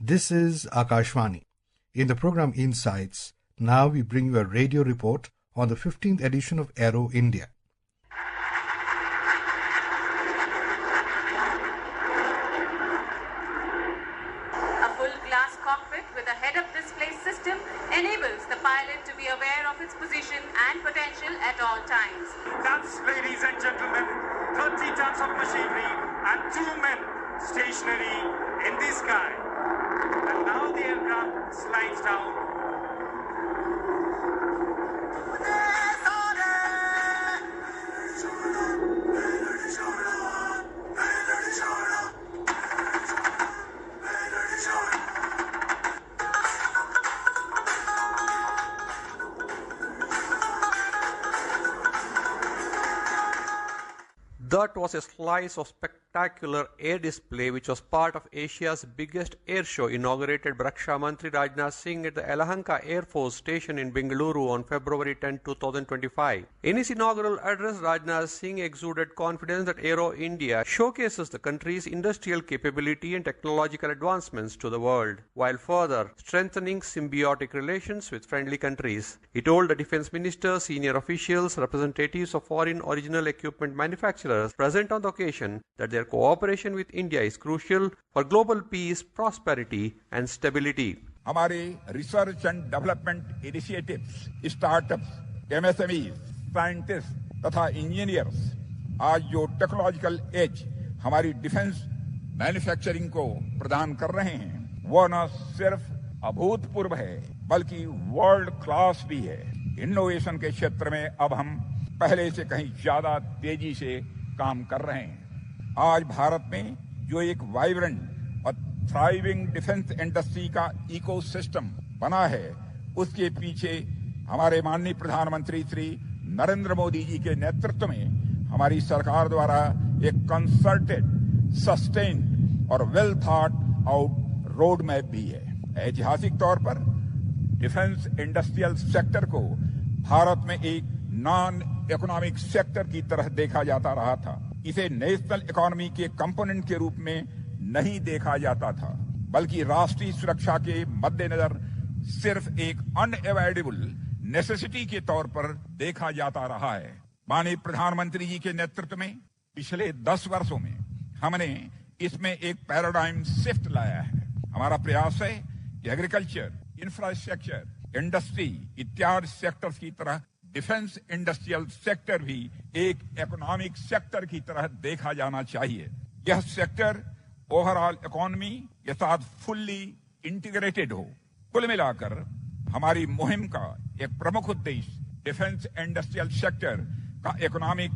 This is Akashvani. In the program Insights, now we bring you a radio report on the 15th edition of Aero India. A full glass cockpit with a head-up display system enables the pilot to be aware of its position and potential at all times. That's, ladies and gentlemen, 30 tons of machinery and 2 men stationary in the sky. And now the aircraft slides down. That was a slice of spectacular air display which was part of Asia's biggest air show inaugurated by Raksha Mantri Rajnath Singh at the Yelahanka Air Force Station in Bengaluru on February 10, 2025. In his inaugural address, Rajnath Singh exuded confidence that Aero India showcases the country's industrial capability and technological advancements to the world, while further strengthening symbiotic relations with friendly countries. He told the Defence Minister, senior officials, representatives of foreign original equipment manufacturers present on the occasion that their cooperation with India is crucial for global peace, prosperity and stability. हमारे research and development initiatives, startups, MSMEs, scientist तथा engineers आज जो technological as हमारी defence manufacturing को प्रदान कर रहे हैं, वो न सिर्फ अभूतपूर्व है बल्कि वर्ल्ड क्लास भी है। इनोवेशन के क्षेत्र में अब हम पहले से कहीं ज्यादा तेजी से काम कर रहे हैं। आज भारत में जो एक वाइब्रेंट और थ्राइविंग डिफेंस इंडस्ट्री का इकोसिस्टम बना है, उसके पीछे हमारे माननीय प्रधानमंत्री श्री नरेंद्र मोदी जी के नेतृत्व में हमारी सरकार द्वारा एक कंसल्टेड, सस्टेन्ड और well thought out road map भी है। ऐतिहासिक तौर पर डिफेंस इंडस्ट्रियल सेक्टर को भारत में एक नॉन इकोनॉमिक सेक्टर की तरह देखा जाता रहा था। इसे नेशनल इकोनॉमी के कंपोनेंट के रूप में नहीं देखा जाता था, बल्कि राष्ट्रीय सुरक्षा के मद्देनजर सिर्फ एक अनएवॉइडेबल नेसेसिटी के तौर पर देखा जाता रहा है। माननीय प्रधानमंत्री जी के नेतृत्व में पिछले 10 वर्षों में हमने इसमें एक पैराडाइम शिफ्ट लाया है। हमारा प्रयास है कि एग्रीकल्चर, इंफ्रास्ट्रक्चर, इंडस्ट्री इत्यादि सेक्टर्स की तरह डिफेंस इंडस्ट्रियल सेक्टर भी एक इकोनॉमिक सेक्टर की तरह देखा जाना चाहिए। यह सेक्टर ओवरऑल इकोनॉमी के साथ फुल्ली इंटीग्रेटेड हो। कुल मिलाकर हमारी मुहिम का एक प्रमुख उद्देश्य डिफेंस इंडस्ट्रियल सेक्टर का इकोनॉमिक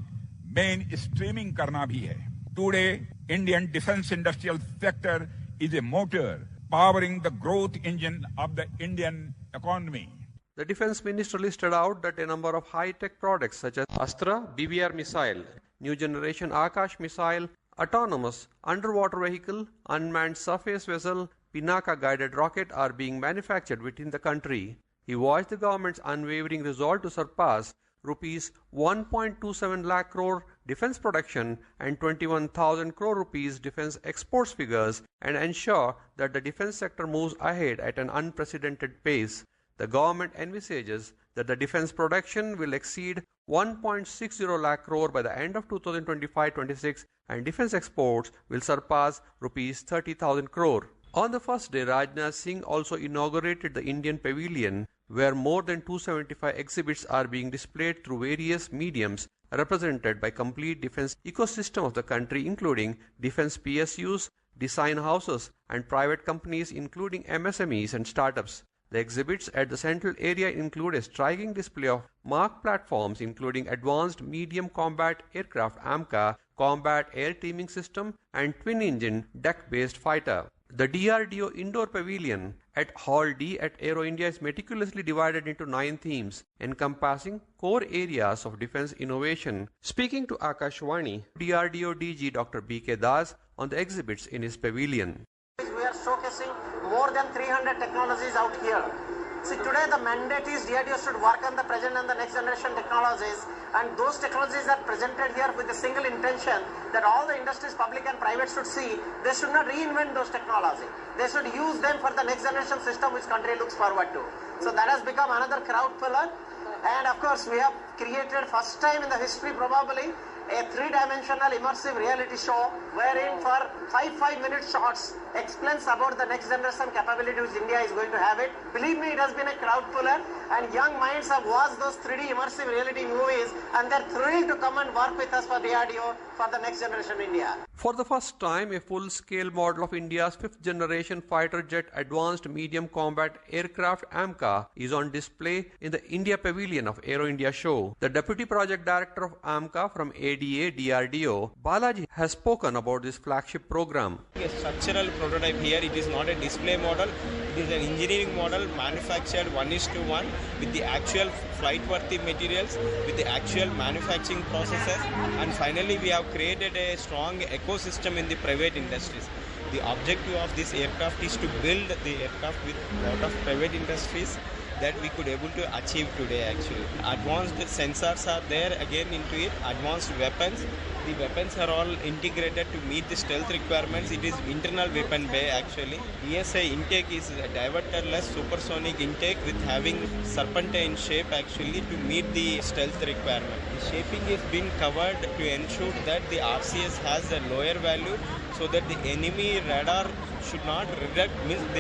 मेन स्ट्रीमिंग करना भी है। Today Indian defence industrial sector is a motor powering the growth engine of the Indian economy. The Defence Minister listed out that a number of high-tech products such as Astra, BBR missile, new generation Akash missile, autonomous underwater vehicle, unmanned surface vessel, Pinaka guided rocket are being manufactured within the country. He voiced the government's unwavering resolve to surpass rupees 1.27 lakh crore defence production and 21,000 crore rupees defence exports figures and ensure that the defence sector moves ahead at an unprecedented pace. The government envisages that the defence production will exceed 1.60 lakh crore by the end of 2025-26 and defence exports will surpass rupees 30,000 crore. On the first day, Rajnath Singh also inaugurated the Indian Pavilion, where more than 275 exhibits are being displayed through various mediums represented by complete defense ecosystem of the country, including defense PSUs, design houses and private companies including MSMEs and startups. The exhibits at the central area include a striking display of Mark platforms including Advanced Medium Combat Aircraft AMCA, Combat Air Teaming System and twin-engine deck-based fighter. The DRDO Indoor Pavilion at Hall D at Aero India is meticulously divided into 9 themes, encompassing core areas of defense innovation. Speaking to Akashvani, DRDO DG Dr. B.K. Das on the exhibits in his pavilion. We are showcasing more than 300 technologies out here. See, today the mandate is DRDO should work on the present and the next generation technologies, and those technologies are presented here with a single intention that all the industries, public and private, should see. They should not reinvent those technology. They should use them for the next generation system which country looks forward to. So that has become another crowd pillar. And of course, we have created first time in the history probably a three-dimensional immersive reality show wherein for 5-minute shots explains about the next generation capability which India is going to have it. Believe me, it has been a crowd puller, and young minds have watched those 3D immersive reality movies and they're thrilled to come and work with us for DRDO for the next generation India. For the first time, a full-scale model of India's fifth-generation fighter jet advanced medium combat aircraft AMCA is on display in the India Pavilion of Aero India show. The Deputy Project Director of AMCA from ADA DRDO, Balaji, has spoken about this flagship program. A structural prototype here, it is not a display model, it is an engineering model manufactured 1:1 with the actual flight-worthy materials, with the actual manufacturing processes, and finally we have created a strong ecosystem in the private industries. The objective of this aircraft is to build the aircraft with a lot of private industries that we could able to achieve today actually. Advanced sensors are there again into it, advanced weapons. The weapons are all integrated to meet the stealth requirements. It is internal weapon bay actually. ESI intake is a diverterless supersonic intake with having serpentine shape actually to meet the stealth requirement. The shaping is been covered to ensure that the RCS has a lower value so that the enemy radar should not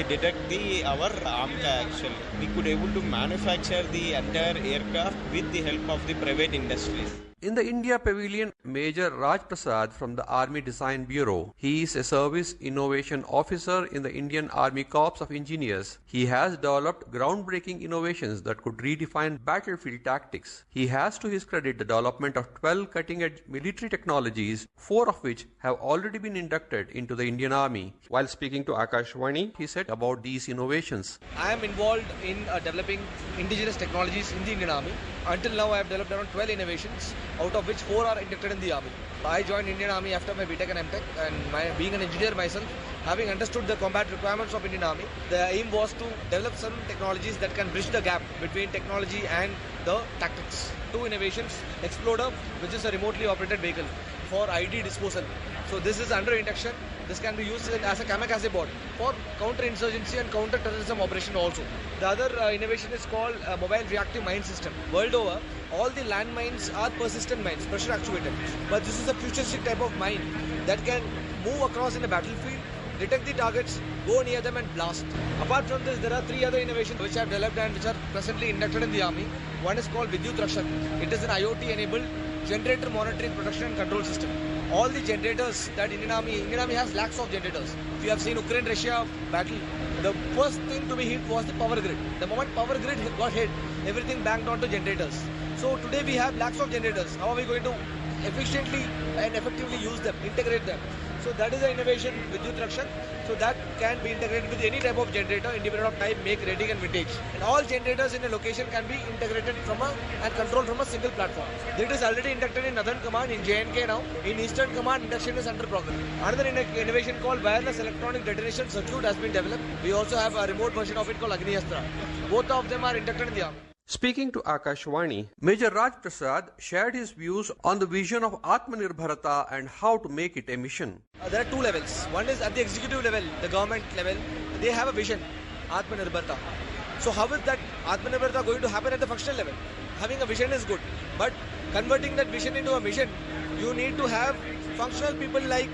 detect our AMCA actually. We could able to manufacture the entire aircraft with the help of the private industries. In the India Pavilion, Major Raj Prasad from the Army Design Bureau. He is a Service Innovation Officer in the Indian Army Corps of Engineers. He has developed groundbreaking innovations that could redefine battlefield tactics. He has to his credit the development of 12 cutting-edge military technologies, 4 of which have already been inducted into the Indian Army. While speaking to Akashvani, he said about these innovations. I am involved in developing indigenous technologies in the Indian Army. Until now, I have developed around 12 innovations, out of which 4 are inducted in the Army. I joined Indian Army after my BTech and MTech, and being an engineer myself, having understood the combat requirements of Indian Army, the aim was to develop some technologies that can bridge the gap between technology and the tactics. 2 innovations, Exploder, which is a remotely operated vehicle for ID disposal. So this is under induction. This can be used as a kamikaze bot for counter-insurgency and counter-terrorism operation also. The other innovation is called Mobile Reactive Mine System. World over, all the land mines are persistent mines, pressure actuated. But this is a futuristic type of mine that can move across in the battlefield, detect the targets, go near them and blast. Apart from this, there are 3 other innovations which I have developed and which are presently inducted in the Army. One is called Vidyut Rakshak. It is an IoT-enabled generator monitoring, production and control system. All the generators that Indian Army has lakhs of generators. If you have seen Ukraine-Russia battle, the first thing to be hit was the power grid. The moment power grid got hit, everything banged onto generators. So today we have lakhs of generators. How are we going to efficiently and effectively use them, integrate them? So that is the innovation Vidyut Rakshak. So that can be integrated with any type of generator, independent of type, make, rating and vintage. And all generators in a location can be integrated and controlled from a single platform. It is already inducted in Northern Command, in JNK now. In Eastern Command, induction is under progress. Another innovation called Wireless Electronic Detonation Circuit has been developed. We also have a remote version of it called Agni Astra. Both of them are inducted in the Army. Speaking to Akashvani, Major Raj Prasad shared his views on the vision of Atmanirbharata and how to make it a mission. There are 2 levels. One is at the executive level, the government level. They have a vision, Atmanirbharata. So how is that Atmanirbharata going to happen at the functional level? Having a vision is good, but converting that vision into a mission, you need to have functional people like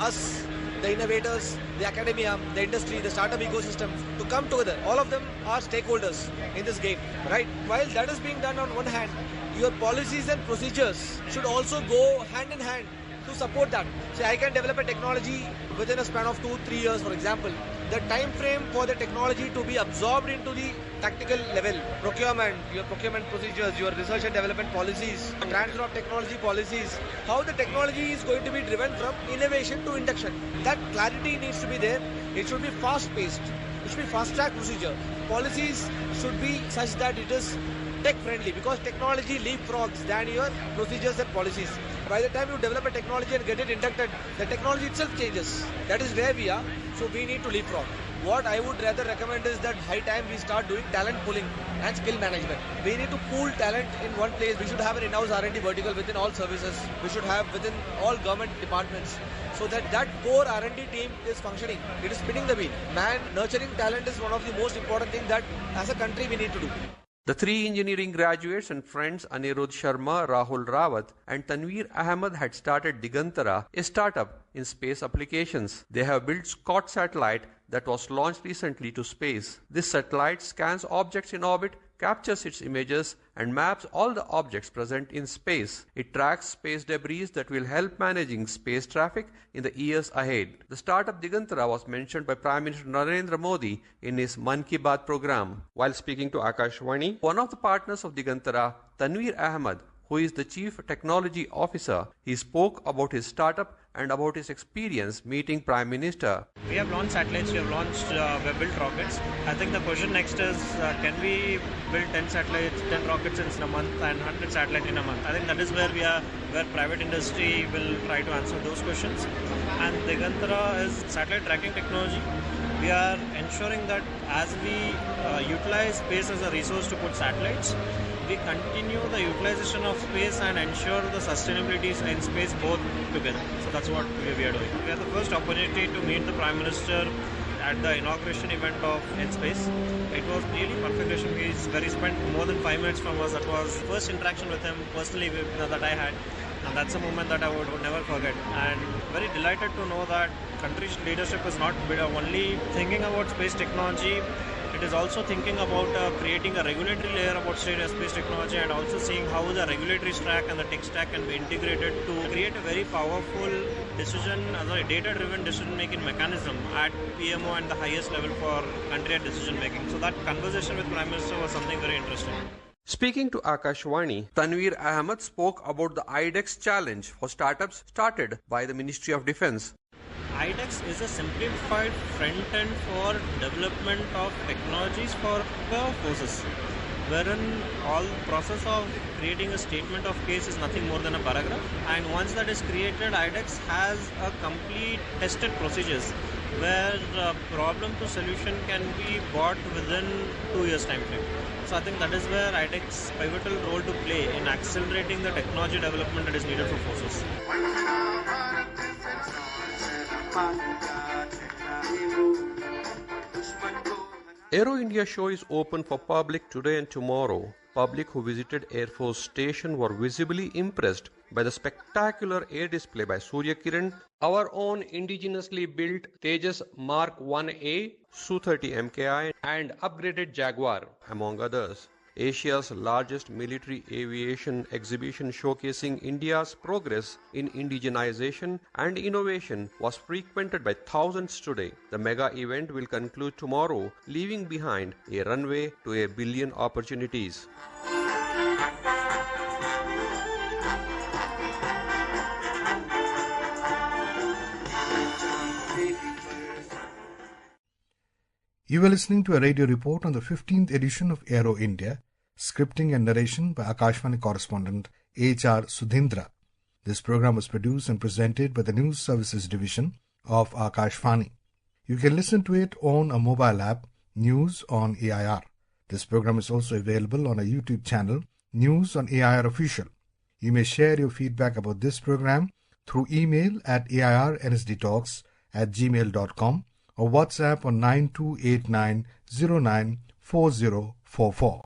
us, the innovators, the academia, the industry, the startup ecosystem to come together. All of them are stakeholders in this game, right? While that is being done on one hand, your policies and procedures should also go hand in hand to support that. Say I can develop a technology within a span of 2-3 years, for example. The time frame for the technology to be absorbed into the tactical level, procurement, your procurement procedures, your research and development policies, transfer of technology policies, how the technology is going to be driven from innovation to induction. That clarity needs to be there. It should be fast-paced. It should be fast-track procedure. Policies should be such that it is tech-friendly, because technology leapfrogs than your procedures and policies. By the time you develop a technology and get it inducted, the technology itself changes. That is where we are. So we need to leapfrog. What I would rather recommend is that high time we start doing talent pooling and skill management. We need to pool talent in one place. We should have an in-house R&D vertical within all services. We should have within all government departments, so that core R&D team is functioning. It is spinning the wheel. Man, nurturing talent is one of the most important things that as a country we need to do. The three engineering graduates and friends Anirudh Sharma, Rahul Rawat and Tanveer Ahmed had started Digantara, a startup in space applications. They have built Scott satellite that was launched recently to space. This satellite scans objects in orbit, captures its images and maps all the objects present in space. It tracks space debris that will help managing space traffic in the years ahead. The startup Digantara was mentioned by Prime Minister Narendra Modi in his Mann Ki Baat program. While speaking to Akashvani, one of the partners of Digantara, Tanveer Ahmed, who is the Chief Technology Officer, he spoke about his startup and about his experience meeting Prime Minister. We have launched satellites, we have launched web-built rockets. I think the question next is, can we build 10 satellites, 10 rockets in a month and 100 satellites in a month? I think that is where where private industry will try to answer those questions. And Digantara is satellite tracking technology. We are ensuring that as we utilize space as a resource to put satellites, we continue the utilization of space and ensure the sustainability in space both together. So that's what we are doing. We had the first opportunity to meet the Prime Minister at the inauguration event of InSpace. It was really configuration where he spent more than 5 minutes from us. That was first interaction with him personally that I had. And that's a moment that I would never forget. And very delighted to know that country's leadership is not only thinking about space technology, it is also thinking about creating a regulatory layer about space technology and also seeing how the regulatory stack and the tech stack can be integrated to create a very powerful data-driven decision-making mechanism at PMO and the highest level for country decision-making. So that conversation with Prime Minister was something very interesting. Speaking to Akashvani, Tanveer Ahmed spoke about the IDEX challenge for startups started by the Ministry of Defence. IDEX is a simplified front end for development of technologies for the forces, wherein all process of creating a statement of case is nothing more than a paragraph. And once that is created, IDEX has a complete tested procedures where problem to solution can be brought within 2 years time frame. So I think that is where IDEX pivotal role to play in accelerating the technology development that is needed for forces. Aero India show is open for public today and tomorrow. Public who visited Air Force Station were visibly impressed by the spectacular air display by Surya Kiran, our own indigenously built Tejas Mark 1A, Su-30 MKI and upgraded Jaguar, among others. Asia's largest military aviation exhibition showcasing India's progress in indigenization and innovation was frequented by thousands today. The mega event will conclude tomorrow, leaving behind a runway to 1 billion opportunities. You were listening to a radio report on the 15th edition of Aero India, scripting and narration by Akashvani correspondent H.R. Sudhindra. This program was produced and presented by the News Services Division of Akashvani. You can listen to it on a mobile app, News on AIR. This program is also available on a YouTube channel, News on AIR Official. You may share your feedback about this program through email at airnsdtalks@gmail.com or WhatsApp on 9289094044.